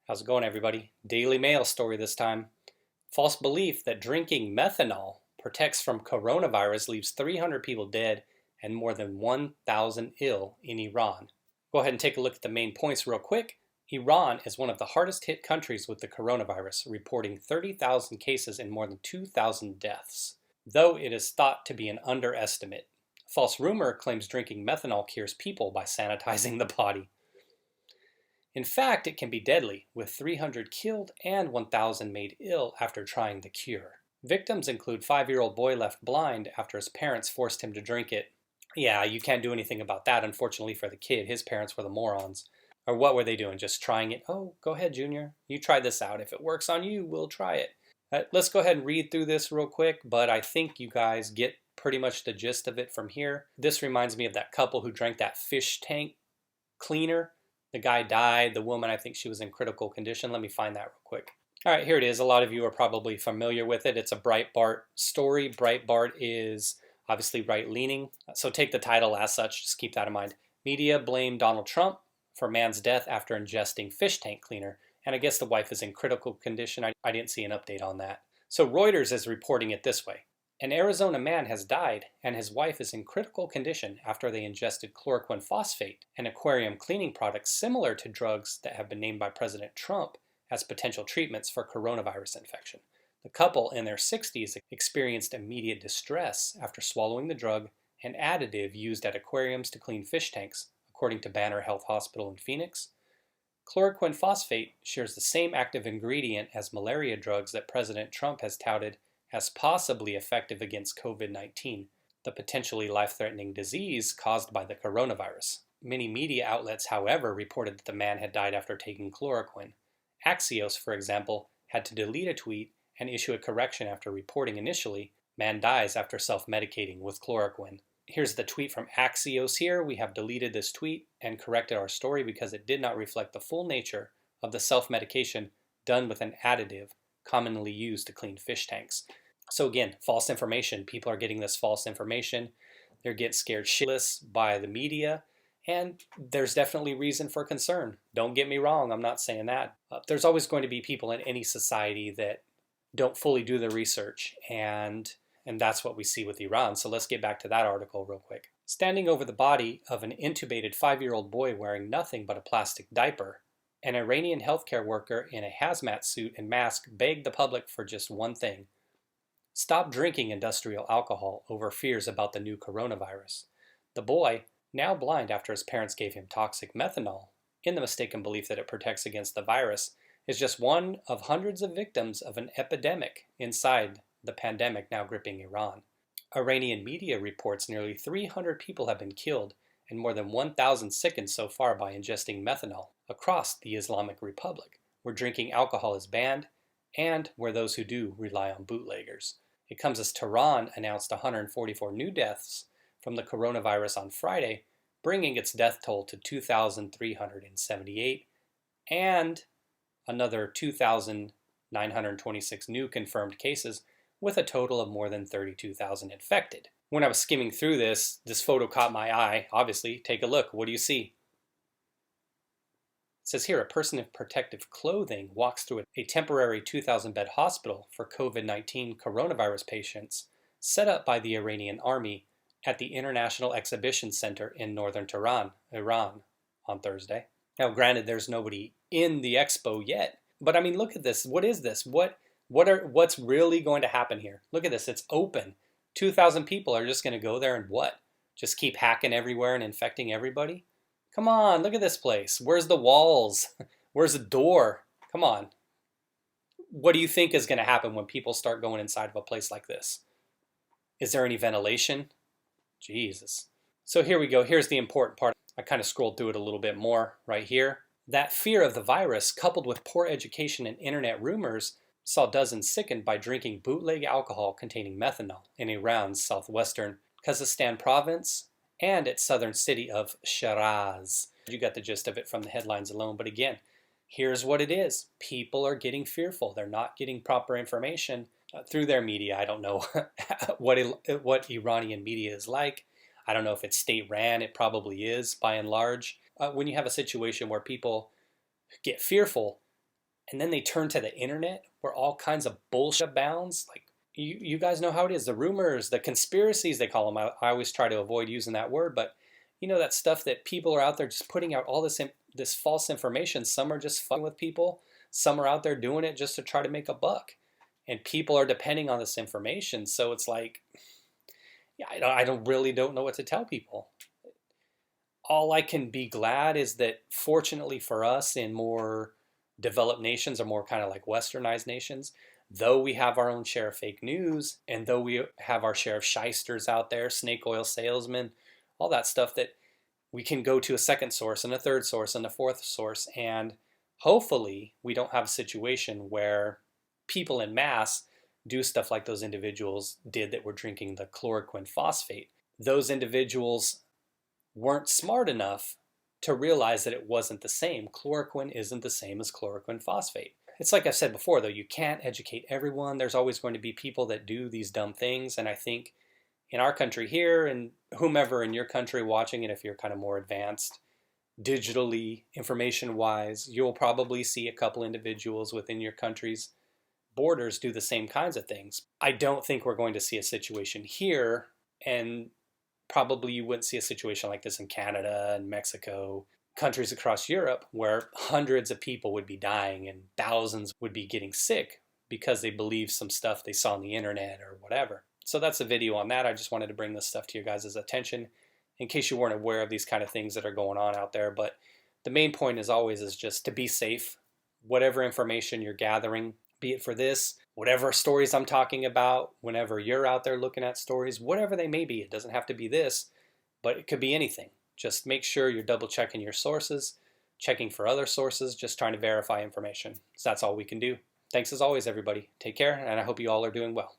How's it going, everybody? Daily Mail story this time. False belief that drinking methanol protects from coronavirus leaves 300 people dead and more than 1,000 ill in Iran. Go ahead and take a look at the main points real quick. Iran is one of the hardest hit countries with the coronavirus, reporting 30,000 cases and more than 2,000 deaths, though it is thought to be an underestimate. False rumor claims drinking methanol cures people by sanitizing the body. In fact, it can be deadly, with 300 killed and 1,000 made ill after trying the cure. Victims include 5-year-old boy left blind after his parents forced him to drink it. Yeah, you can't do anything about that, unfortunately for the kid. His parents were the morons. Or what were they doing? Just trying it? Oh, go ahead, Junior. You try this out. If it works on you, we'll try it. Let's go ahead and read through this real quick, but I think you guys get pretty much the gist of it from here. This reminds me of that couple who drank that fish tank cleaner. The guy died. The woman, I think she was in critical condition. Let me find that real quick. All right, here it is. A lot of you are probably familiar with it. It's a Breitbart story. Breitbart is obviously right-leaning, so take the title as such. Just keep that in mind. Media blame Donald Trump for man's death after ingesting fish tank cleaner. And I guess the wife is in critical condition. I didn't see an update on that. So Reuters is reporting it this way. An Arizona man has died, and his wife is in critical condition after they ingested chloroquine phosphate, an aquarium cleaning product similar to drugs that have been named by President Trump as potential treatments for coronavirus infection. The couple in their 60s experienced immediate distress after swallowing the drug, an additive used at aquariums to clean fish tanks, according to Banner Health Hospital in Phoenix. Chloroquine phosphate shares the same active ingredient as malaria drugs that President Trump has touted as possibly effective against COVID-19, the potentially life-threatening disease caused by the coronavirus. Many media outlets, however, reported that the man had died after taking chloroquine. Axios, for example, had to delete a tweet and issue a correction after reporting initially, "Man dies after self-medicating with chloroquine." Here's the tweet from Axios here. "We have deleted this tweet and corrected our story because it did not reflect the full nature of the self-medication done with an additive commonly used to clean fish tanks." So again, false information. People are getting this false information. They're getting scared shitless by the media. And there's definitely reason for concern. Don't get me wrong. I'm not saying that. There's always going to be people in any society that don't fully do the research. And that's what we see with Iran. So let's get back to that article real quick. Standing over the body of an intubated 5-year-old boy wearing nothing but a plastic diaper, an Iranian healthcare worker in a hazmat suit and mask begged the public for just one thing: stop drinking industrial alcohol over fears about the new coronavirus. The boy, now blind after his parents gave him toxic methanol, in the mistaken belief that it protects against the virus, is just one of hundreds of victims of an epidemic inside the pandemic now gripping Iran. Iranian media reports nearly 300 people have been killed and more than 1,000 sickened so far by ingesting methanol across the Islamic Republic, where drinking alcohol is banned and where those who do rely on bootleggers. It comes as Tehran announced 144 new deaths from the coronavirus on Friday, bringing its death toll to 2,378 and another 2,926 new confirmed cases, with a total of more than 32,000 infected. When I was skimming through this photo caught my eye. Obviously, take a look. What do you see? It says here, a person in protective clothing walks through a temporary 2,000-bed hospital for COVID-19 coronavirus patients set up by the Iranian army at the International Exhibition Center in northern Tehran, Iran, on Thursday. Now, granted, there's nobody in the expo yet, but I mean, look at this. What is this? What's really going to happen here? Look at this. It's open. 2,000 people are just going to go there and what? Just keep hacking everywhere and infecting everybody? Come on, look at this place. Where's the walls? Where's the door? Come on. What do you think is going to happen when people start going inside of a place like this? Is there any ventilation? Jesus. So here we go. Here's the important part. I kind of scrolled through it a little bit more right here. That fear of the virus, coupled with poor education and internet rumors, saw dozens sickened by drinking bootleg alcohol containing methanol in Iran's southwestern Kazakhstan province and its southern city of Shiraz. You got the gist of it from the headlines alone, but again, here's what it is. People are getting fearful. They're not getting proper information through their media. I don't know what Iranian media is like. I don't know if it's state-ran. It probably is, by and large. When you have a situation where people get fearful, And then they turn to the internet where all kinds of bullshit abounds. Like, you guys know how it is. The rumors, the conspiracies, they call them. I always try to avoid using that word, but you know, that stuff that people are out there just putting out all this false information. Some are just fucking with people. Some are out there doing it just to try to make a buck. And people are depending on this information. So it's like, yeah, I don't really don't know what to tell people. All I can be glad is that fortunately for us in more developed nations, or more kind of like westernized nations, though we have our own share of fake news, and though we have our share of shysters out there, snake oil salesmen, all that stuff, that we can go to a second source and a third source and a fourth source, and hopefully we don't have a situation where people in mass do stuff like those individuals did that were drinking the chloroquine phosphate. Those individuals weren't smart enough to realize that it wasn't the same. Chloroquine isn't the same as chloroquine phosphate. It's like I've said before, though, you can't educate everyone. There's always going to be people that do these dumb things. And I think in our country here, and whomever in your country watching it, if you're kind of more advanced digitally, information-wise, you'll probably see a couple individuals within your country's borders do the same kinds of things. I don't think we're going to see a situation here, and probably you wouldn't see a situation like this in Canada and Mexico, countries across Europe, where hundreds of people would be dying and thousands would be getting sick because they believe some stuff they saw on the internet or whatever. So that's a video on that. I just wanted to bring this stuff to your guys' attention in case you weren't aware of these kind of things that are going on out there. But the main point as always is just to be safe. Whatever information you're gathering, be it for this, whatever stories I'm talking about, whenever you're out there looking at stories, whatever they may be, it doesn't have to be this, but it could be anything. Just make sure you're double checking your sources, checking for other sources, just trying to verify information. So that's all we can do. Thanks as always, everybody. Take care, and I hope you all are doing well.